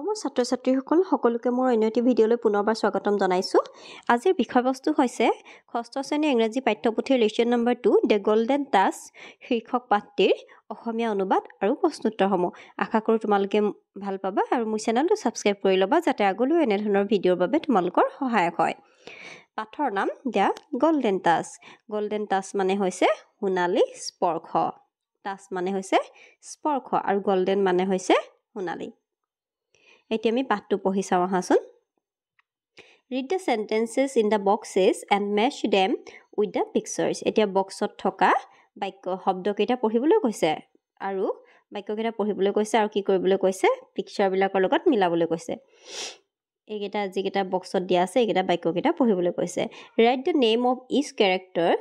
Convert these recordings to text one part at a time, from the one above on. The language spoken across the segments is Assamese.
মৰমৰ ছাত্ৰ-ছাত্ৰীসকল সকলোকে মোৰ অন্য এটি ভিডিঅ'লৈ পুনৰবাৰ স্বাগতম জনাইছোঁ। আজিৰ বিষয়বস্তু হৈছে ষষ্ঠ শ্ৰেণীৰ ইংৰাজী পাঠ্যপুথিৰ lesson number 2 the golden touch শীৰ্ষক পাঠটিৰ অসমীয়া অনুবাদ আৰু প্ৰশ্নোত্তৰসমূহ। আশা কৰোঁ তোমালোকে ভাল পাবা আৰু মোৰ চেনেলটো ছাবস্ক্ৰাইব কৰি ল'বা যাতে আগলৈও এনেধৰণৰ ভিডিঅ'ৰ বাবে তোমালোকৰ সহায়ক হয়। পাঠৰ নাম the golden touch. Golden touch মানে হৈছে সোণালী স্পৰ্শ। টাচ মানে হৈছে স্পৰ্শ আৰু গল্ডেন মানে হৈছে সোণালী। এতিয়া আমি পাঠটো পঢ়ি চাওঁ আহাচোন। Read the sentences in the boxes and match them with the pictures. এতিয়া বক্সত থকা বাক্য শব্দকেইটা পঢ়িবলৈ কৈছে আৰু বাক্যকেইটা পঢ়িবলৈ কৈছে আৰু কি কৰিবলৈ কৈছে পিকচাৰবিলাকৰ লগত মিলাবলৈ কৈছে। এইকেইটা যিকেইটা বক্সত দিয়া আছে এইকেইটা বাক্যকেইটা পঢ়িবলৈ কৈছে। Write the name of each character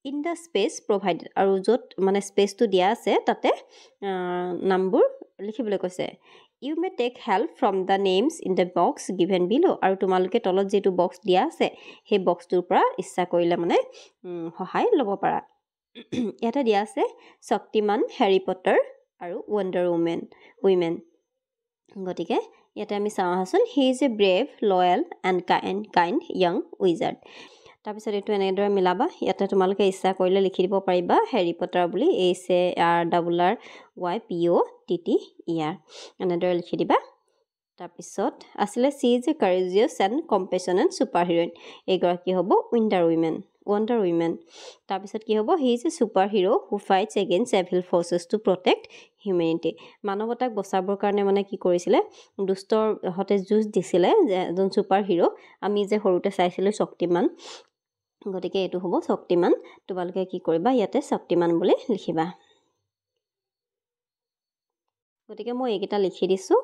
in the space provided. আৰু য'ত মানে স্পেচটো দিয়া আছে তাতে নামবোৰ লিখিবলৈ কৈছে। You may take help from the names in the box given below. আৰু তোমালোকে তলত যিটো বক্স দিয়া আছে সেই বক্সটোৰ পৰা ইচ্ছা কৰিলে মানে সহায় ল'ব পাৰা। ইয়াতে দিয়া আছে শক্তিমান, হেৰি পটাৰ আৰু ৱণ্ডাৰ উইমেন। গতিকে ইয়াতে আমি চাওঁ আহাচোন। He is a brave, loyal and kind young wizard. তাৰপিছত এইটো এনেদৰে মিলাবা। ইয়াতে তোমালোকে ইচ্ছা কৰিলে লিখি দিব পাৰিবা হেৰি পটাৰ বুলি HARYPOTTER এনেদৰে লিখি দিবা। তাৰপিছত আছিলে she is a courageous and compassionate super heroine. এইগৰাকী হ'ব ৱণ্ডাৰ উইমেন। তাৰপিছত কি হ'ব he is a super hero' who fights against evil forces to protect humanity. মানৱতাক বচাবৰ কাৰণে মানে কি কৰিছিলে দুষ্টৰ সতে যুঁজ দিছিলে যে এজন ছুপাৰ হিৰ'। আমি যে সৰুতে চাইছিলোঁ শক্তিমান, গতিকে এইটো হ'ব শক্তিমান। তোমালোকে কি কৰিবা ইয়াতে শক্তিমান বুলি লিখিবা। গতিকে মই এইকেইটা লিখি দিছোঁ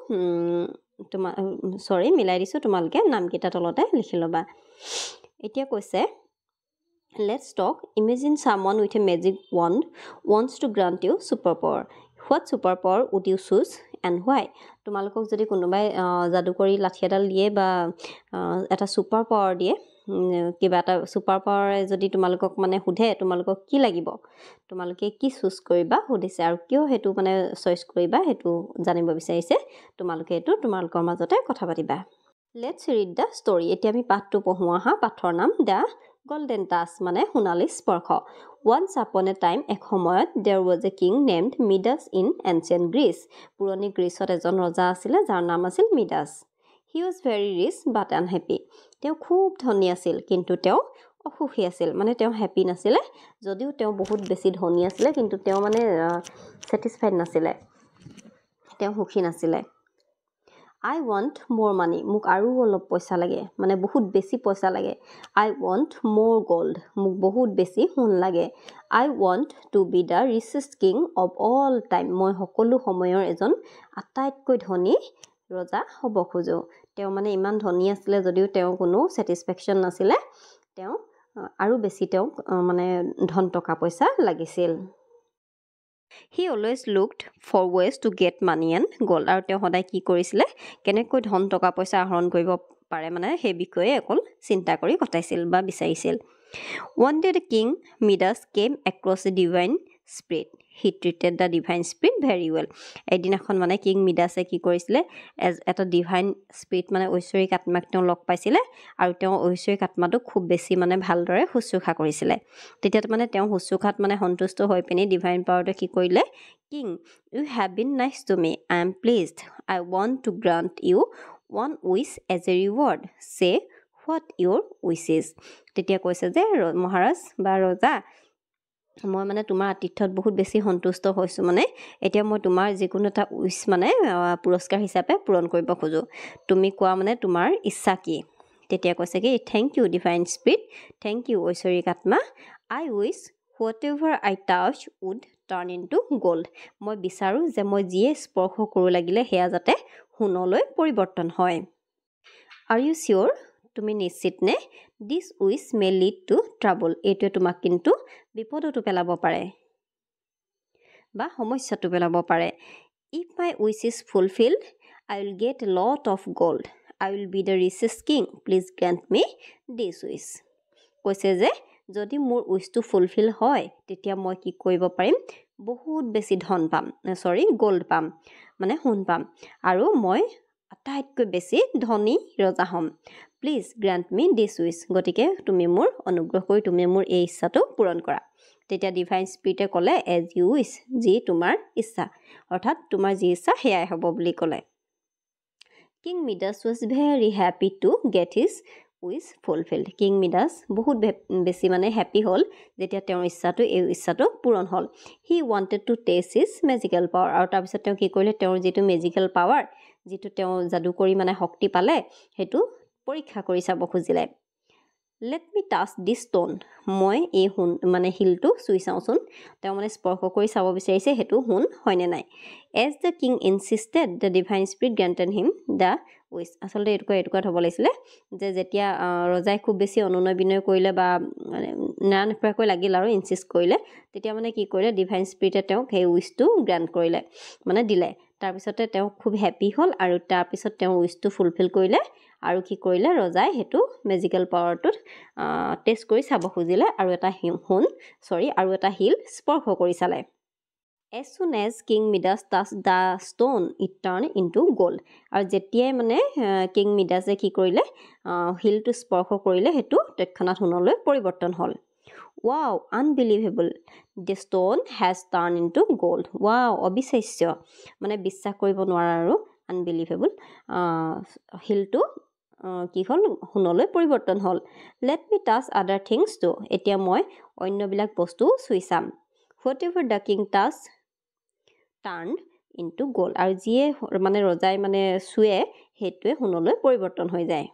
মিলাই দিছোঁ, তোমালোকে নামকেইটা তলতে লিখি ল'বা। এতিয়া কৈছে let's talk. Imagine someone with a magic wand wants to grant you super power. What super power would you choose and why. তোমালোকক যদি কোনোবাই যাদুকৰী লাঠি এডাল দিয়ে বা এটা ছুপাৰ পাৱাৰ দিয়ে, কিবা এটা ছুপাৰ পাৱাৰে যদি তোমালোকক মানে সোধে তোমালোকক কি লাগিব, তোমালোকে কি চুজ কৰিবা সুধিছে আৰু কিয় সেইটো মানে চইচ কৰিবা সেইটো জানিব বিচাৰিছে। তোমালোকে এইটো তোমালোকৰ মাজতে কথা পাতিবা। Let's read the story. এতিয়া আমি পাঠটো পঢ়োঁ আহা। পাঠৰ নাম দ্য গল্ডেন টাচ মানে সোণালী স্পৰ্শ। ওৱান্স আপন এ টাইম, এক সময়ত, there was a king named Midas in ancient Greece. পুৰণি গ্ৰীচত এজন ৰজা আছিলে যাৰ নাম আছিল মিডাছ। He was very rich but unhappy. তেওঁ খুব ধনী আছিল কিন্তু তেওঁ অসুখী আছিল, মানে তেওঁ হেপী নাছিলে। যদিও তেওঁ বহুত বেছি ধনী আছিলে কিন্তু তেওঁ মানে ছেটিছফাইড নাছিলে, তেওঁ সুখী নাছিলে। আই ৱান্ট মোৰ মানি। মোক আৰু অলপ পইচা লাগে, মানে বহুত বেছি পইচা লাগে। I want more gold. মোক বহুত বেছি সোণ লাগে। I want to be the richest king of all time. মই সকলো সময়ৰ এজন আটাইতকৈ ধনী ৰজা হ'ব খোজোঁ। তেওঁ মানে ইমান ধনী আছিলে যদিও তেওঁ কোনো ছেটিছফেকশ্যন নাছিলে, তেওঁ আৰু বেছি তেওঁক মানে ধন টকা পইচা লাগিছিল। He always looked for ways to get money and gold. আৰু তেওঁ সদায় কি কৰিছিলে কেনেকৈ ধন টকা পইচা আহৰণ কৰিব পাৰে মানে সেই বিষয়ে অকল চিন্তা কৰি কটাইছিল বা বিচাৰিছিল। One day the king Midas came across a divine spirit. He treated the divine spirit very well. এদিনাখন মানে কিং মিডাছে কি কৰিছিলে এটা ডিভাইন স্পিৰিট মানে ঐশ্বৰিক আত্মাক তেওঁ লগ পাইছিলে আৰু তেওঁ ঐশ্বৰিক আত্মাটোক খুব বেছি মানে ভালদৰে শুশ্ৰূষা কৰিছিলে। তেতিয়া মানে তেওঁ শুশ্ৰূষাত মানে সন্তুষ্ট হৈ পিনি ডিভাইন পাৱাৰটোৱে কি কৰিলে, king you have been nice to me, I am pleased, I want to grant you one wish as a reward, say what your wish is. তেতিয়া কৈছে যে মহাৰাজ বা ৰজা, মই মানে তোমাৰ আতিথ্যত বহুত বেছি সন্তুষ্ট হৈছোঁ, মানে এতিয়া মই তোমাৰ যিকোনো এটা উইচ মানে পুৰস্কাৰ হিচাপে পূৰণ কৰিব খোজোঁ। তুমি কোৱা মানে তোমাৰ ইচ্ছা কি। তেতিয়া কৈছে কি thank you divine spirit, thank you ঐশ্বৰিক আত্মা। I wish whatever I touch would turn into gold. মই বিচাৰোঁ যে মই যিয়ে স্পৰ্শ কৰোঁ লাগিলে সেয়া যাতে সোণলৈ পৰিৱৰ্তন হয়। Are you sure? তুমি নিশ্চিত নে? This wish may lead to trouble. এইটোৱে তোমাক কিন্তু বিপদতো পেলাব পাৰে বা সমস্যাটো পেলাব পাৰে। If my wish is fulfilled I will get a lot of gold, I will be the richest king, please grant me this wish. কৈছে যে যদি মোৰ উইচটো ফুলফিল হয় তেতিয়া মই কি কৰিব পাৰিম, বহুত বেছি ধন পাম গোল্ড পাম মানে সোণ পাম আৰু মই আটাইতকৈ বেছি ধনী ৰজা হ'ম please grant me this wish গতিকে তুমি মোৰ অনুগ্ৰহ কৰি তুমি মোৰ এই ইচ্ছাটো পূৰণ কৰা তেতিয়া ডিভাইন স্পিৰিটে ক'লে এজ ইউ উইচ যি তোমাৰ ইচ্ছা অৰ্থাৎ তোমাৰ যি ইচ্ছা সেয়াই হ'ব বুলি ক'লে king Midas was very happy to get his wish fulfilled king Midas বহুত বেছি মানে হেপী হ'ল যেতিয়া তেওঁৰ এই ইচ্ছাটো পূৰণ হ'ল he wanted to test his magical power আৰু তাৰপিছত তেওঁ কি কৰিলে তেওঁৰ যিটো মেজিকেল পাৱাৰ যিটো তেওঁ যাদু কৰি মানে শক্তি পালে সেইটো পৰীক্ষা কৰি চাব খুজিলে লেট মি টাচ দিছ ষ্ট'ন মই এই সোণ মানে শিলটো চুই চাওঁচোন তেওঁ মানে স্পৰ্শ কৰি চাব বিচাৰিছে সেইটো সোণ হয়নে নাই as the king insisted the divine spirit granted him the wish আচলতে এইটুকুৰাত হ'ব লাগিছিলে যে যেতিয়া ৰজাই খুব বেছি অনুনয় বিনয় কৰিলে বা নেৰানেপেৰাকৈ লাগিল আৰু ইনচিষ্ট কৰিলে তেতিয়া মানে কি কৰিলে ডিভাইন স্পিৰিটে তেওঁক সেই উইচটো গ্ৰেণ্ট কৰিলে মানে দিলে তাৰপিছতে তেওঁ খুব হেপী হ'ল আৰু তাৰপিছত তেওঁ উইচটো ফুলফিল কৰিলে আৰু কি কৰিলে ৰজাই সেইটো মেজিকেল পাৱাৰটোত টেষ্ট কৰি চাব খুজিলে আৰু এটা শিল স্পৰ্শ কৰি চালে As soon as King Midas touched the stone, it turned into gold. আৰু যেতিয়াই মানে কিং মিডাছে কি কৰিলে শিলটো স্পৰ্শ কৰিলে সেইটো তৎক্ষণাৎ সোণলৈ পৰিৱৰ্তন হ'ল wow unbelievable the stone has turn into gold wow অবিশ্বাস্য মানে বিশ্বাস কৰিব নোৱাৰা আৰু আনবিলিভেবল শিলটো কি হ'ল সোণলৈ পৰিৱৰ্তন হ'ল লেট মি টাচ আদাৰ থিংছ টু এতিয়া মই অন্যবিলাক বস্তু চুই চাম what ever the king touch turn into gold আৰু যিয়ে মানে ৰজাই মানে চুৱে সেইটোৱে সোণলৈ পৰিৱৰ্তন হৈ যায়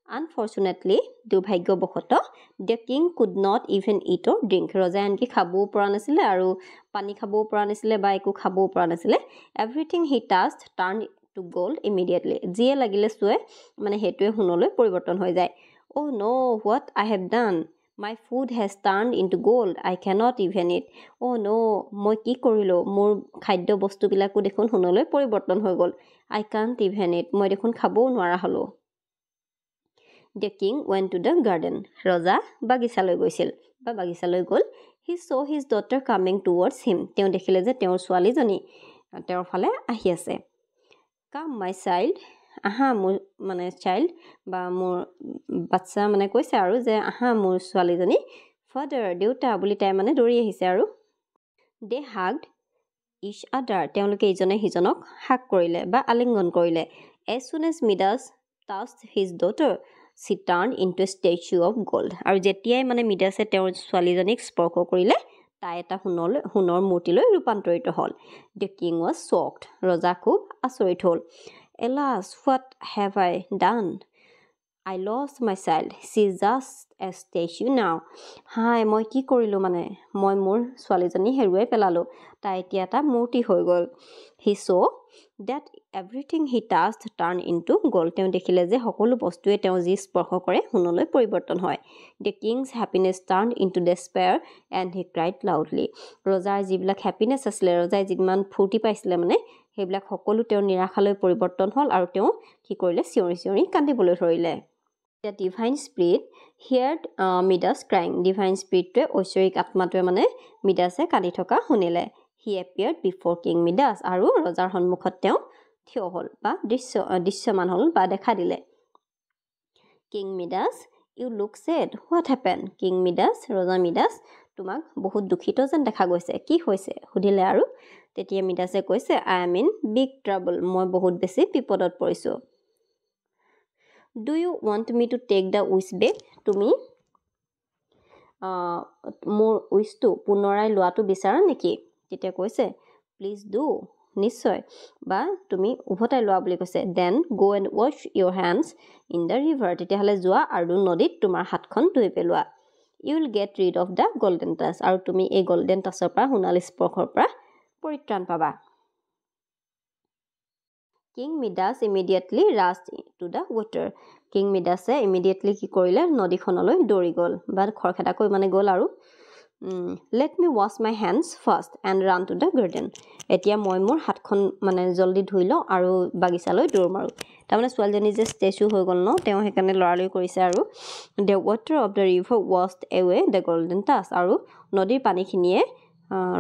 আনফৰ্চুনেটলি দুৰ্ভাগ্যবশতঃ the king could not even eat or drink ৰজাই আনকি খাবও পৰা নাছিলে আৰু পানী খাবও পৰা নাছিলে বা একো খাবও পৰা নাছিলে everything he touched turn to gold immediately যিয়ে লাগিলে চুৱে মানে সেইটোৱে সোণলৈ পৰিৱৰ্তন হৈ যায় oh' no' what I have done my food has turn into gold I cannot even eat oh' no' মই কি কৰিলোঁ মোৰ খাদ্য বস্তুবিলাকো দেখোন সোণলৈ পৰিৱৰ্তন হৈ গ'ল আই কাণ্ট ইভেন ইট মই দেখোন খাবও নোৱাৰা হ'লোঁ the king went to the garden ৰজা বাগিচালৈ গৈছিল বা বাগিচালৈ গ'ল হি চ' হিজ ডটাৰ কামিং টুৱৰ্ডছ হিম তেওঁ দেখিলে যে তেওঁৰ ছোৱালীজনী তেওঁৰ ফালে আহি আছে কাম মাই চাইল্ড আহা মোৰ মানে চাইল্ড বা মোৰ বাচ্চা মানে কৈছে আৰু যে আহা মোৰ ছোৱালীজনী ফাদাৰ দেউতা বুলি তাই মানে দৌৰি আহিছে আৰু দে হাগড ইচ আদাৰ তেওঁলোকে ইজনে সিজনক হাগ কৰিলে বা আলিংগন কৰিলে as soon as Midas touched his daughter she turn into a statue of gold আৰু যেতিয়াই মানে মিডাছে তেওঁৰ ছোৱালীজনীক স্পৰ্শ কৰিলে তাই এটা সোণৰ মূৰ্তিলৈ ৰূপান্তৰিত হ'ল দ্য কিং ৱাজ শ্বকড ৰজা খুব আচৰিত হ'ল alas what have I done I lost my child she just a statue now হাই মই কি কৰিলোঁ মানে মই মোৰ ছোৱালীজনী হেৰুৱাই পেলালোঁ তাই এতিয়া এটা মূৰ্তি হৈ গ'ল হি চ' date everything he touched turn into gold তেওঁ দেখিলে যে সকলো বস্তুৱে তেওঁ যি স্পৰ্শ কৰে সোণলৈ পৰিৱৰ্তন হয় the king's happiness turn into despair and he cried loudly ৰজাৰ যিবিলাক হেপিনেছ আছিলে ৰজাই যিমান ফূৰ্তি পাইছিলে মানে সেইবিলাক সকলো তেওঁৰ নিৰাশালৈ পৰিৱৰ্তন হ'ল আৰু তেওঁ কি কৰিলে চিঞৰি চিঞৰি কান্দিবলৈ ধৰিলে the divine spirit heard Midas crying divine স্পিৰিটটোৱে ঐশ্বৰিক আত্মাটোৱে মানে মিডাছে কান্দি থকা শুনিলে he appeared before king Midas আৰু ৰজাৰ সন্মুখত তেওঁ থিয় হ'ল বা দৃশ্যমান হ'ল বা দেখা দিলে king Midas you look sad what happen king Midas ৰজা মিডাছ তোমাক বহুত দুখিত যেন দেখা গৈছে কি হৈছে সুধিলে আৰু তেতিয়া মিডাছে কৈছে I am in big trouble মই বহুত বেছি বিপদত পৰিছোঁ do you want me to take the wish back তুমি মোৰ উইচটো পুনৰাই লোৱাটো বিচাৰা নেকি তেতিয়া কৈছে প্লিজ ডু নিশ্চয় বা তুমি উভতাই লোৱা বুলি কৈছে দেন গ' এণ্ড ৱাশ্ব your hands in the river তেতিয়াহ'লে যোৱা আৰু নদীত তোমাৰ হাতখন ধুই পেলোৱা you will get rid of the golden touch আৰু তুমি এই গল্ডেন টাচৰ পৰা সোণালী স্পৰ্শৰ পৰা পৰিত্ৰাণ পাবা king Midas immediately rushed to the water king মিডাছে ইমিডিয়েটলি কি কৰিলে নদীখনলৈ দৌৰি গ'ল বা খৰখেদাকৈ মানে গ'ল আৰু let me wash my hands first and run two the garden এতিয়া মই মোৰ হাতখন মানে জলদি ধুই লওঁ আৰু বাগিচালৈ দৌৰ মাৰোঁ তাৰমানে ছোৱালীজনী যে ষ্টেচু হৈ গ'ল ন তেওঁ সেইকাৰণে লৰালৰি কৰিছে আৰু the water of the river washed away the golden touch আৰু নদীৰ পানীখিনিয়ে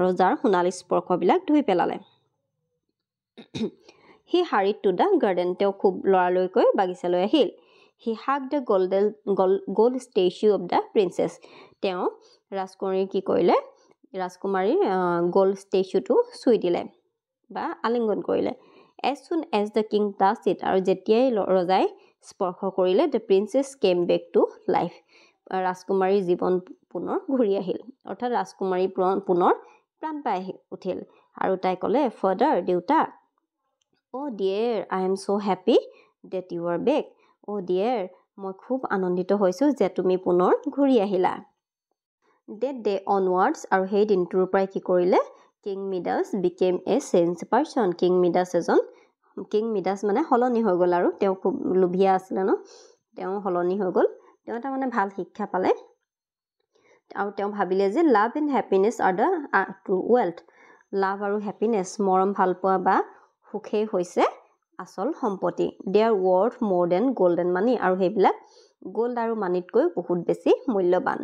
ৰজাৰ সোণালী স্পৰ্শবিলাক ধুই পেলালে he hurried to the garden তেওঁ খুব লৰালৰিকৈ বাগিচালৈ আহিল he hug the gold statue of the princess তেওঁ ৰাজকুমাৰীৰ কি কৰিলে ৰাজকুমাৰীৰ গোল্ড ষ্টেচুটো চুই দিলে বা আলিংগন কৰিলে as soon as the king touched it আৰু যেতিয়াই ৰজাই স্পৰ্শ কৰিলে the princess came back to life ৰাজকুমাৰীৰ জীৱন পুনৰ ঘূৰি আহিল অৰ্থাৎ ৰাজকুমাৰী পুনৰ প্ৰাণ পাই উঠিল আৰু তাই ক'লে ফাদাৰ দেউতা oh' dear I am so' happy that you are back oh' dear মই খুব আনন্দিত হৈছোঁ যে তুমি পুনৰ ঘূৰি আহিলা ডেট ডে অনৱাৰ্ডছ আৰু সেই দিনটোৰ পৰাই কি কৰিলে king Midas became a change person king Midas মানে সলনি হৈ গ'ল আৰু তেওঁ খুব লোভীয়া আছিলে ন তেওঁ সলনি হৈ গ'ল তেওঁ এটা মানে ভাল শিক্ষা পালে আৰু তেওঁ ভাবিলে যে love and happiness are the true wealth love আৰু হেপিনেছ মৰম ভালপোৱা বা সুখেই হৈছে আচল সম্পত্তি they are worth more than gold and money আৰু সেইবিলাক গ'ল্ড আৰু মানিতকৈ বহুত বেছি মূল্যৱান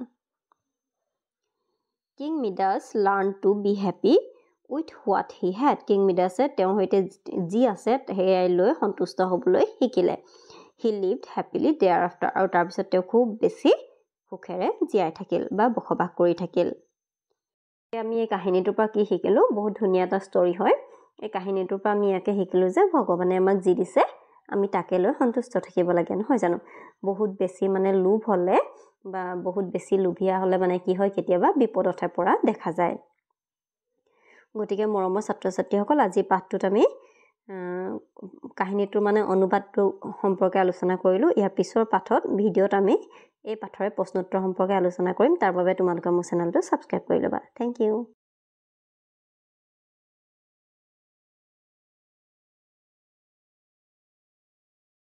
king Midas learn to be happy with what he had king মিডাছে তেওঁৰ সৈতে যি আছে সেয়াই লৈ সন্তুষ্ট হ'বলৈ শিকিলে he lived happily thereafter আৰু তাৰপিছত তেওঁ খুব বেছি সুখেৰে জীয়াই থাকিল বা বসবাস কৰি থাকিল আমি এই কাহিনীটোৰ পৰা কি শিকিলোঁ বহুত ধুনীয়া এটা ষ্টৰী হয় এই কাহিনীটোৰ পৰা আমি ইয়াকে শিকিলোঁ যে ভগৱানে আমাক যি দিছে আমি তাকে লৈ সন্তুষ্ট থাকিব লাগে নহয় জানো বহুত বেছি মানে লোভ হ'লে বা বহুত বেছি লোভীয়া হ'লে মানে কি হয় কেতিয়াবা বিপদতে পৰা দেখা যায় গতিকে মৰমৰ ছাত্ৰ ছাত্ৰীসকল আজি পাঠটোত আমি কাহিনীটোৰ মানে অনুবাদটো সম্পৰ্কে আলোচনা কৰিলোঁ ইয়াৰ পিছৰ পাঠত ভিডিঅ'ত আমি এই পাঠৰে প্ৰশ্নোত্তৰ সম্পৰ্কে আলোচনা কৰিম তাৰ বাবে তোমালোকে মোৰ চেনেলটো ছাবস্ক্ৰাইব কৰি ল'বা থেংক ইউ